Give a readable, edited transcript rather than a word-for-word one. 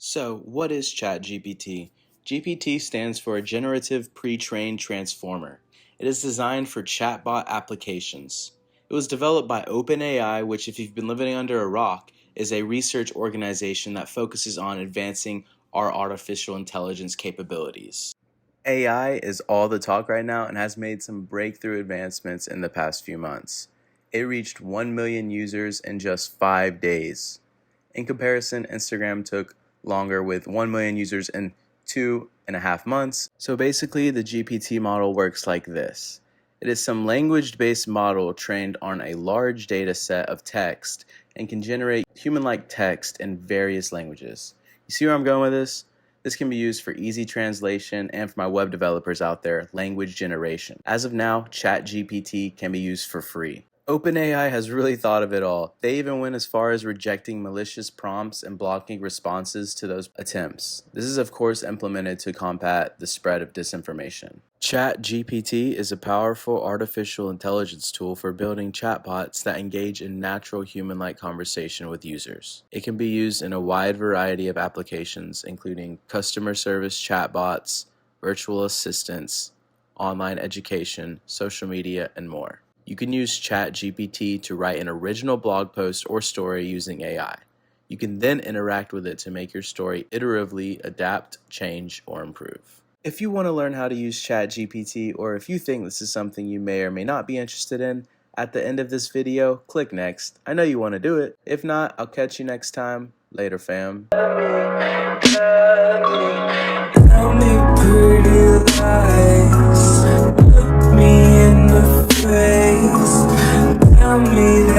So, what is ChatGPT? GPT stands for Generative Pre-trained Transformer. It is designed for chatbot applications. It was developed by OpenAI, which, if you've been living under a rock, is a research organization that focuses on advancing our artificial intelligence capabilities. AI is all the talk right now and has made some breakthrough advancements in the past few months. It reached 1 million users in just 5 days. In comparison, Instagram took longer with 1 million users in 2.5 months. So basically, the GPT model works like this. It is some language-based model trained on a large data set of text and can generate human-like text in various languages. You see where I'm going with this? This can be used for easy translation and for my web developers out there, language generation. As of now, ChatGPT can be used for free. OpenAI has really thought of it all. They even went as far as rejecting malicious prompts and blocking responses to those attempts. This is of course implemented to combat the spread of disinformation. ChatGPT is a powerful artificial intelligence tool for building chatbots that engage in natural human-like conversation with users. It can be used in a wide variety of applications, including customer service chatbots, virtual assistants, online education, social media, and more. You can use ChatGPT to write an original blog post or story using AI. You can then interact with it to make your story iteratively adapt, change, or improve. If you want to learn how to use ChatGPT, or if you think this is something you may or may not be interested in, at the end of this video, click next. I know you want to do it. If not, I'll catch you next time. Later, fam. Tell me pretty lies. Look me in the face. Tell me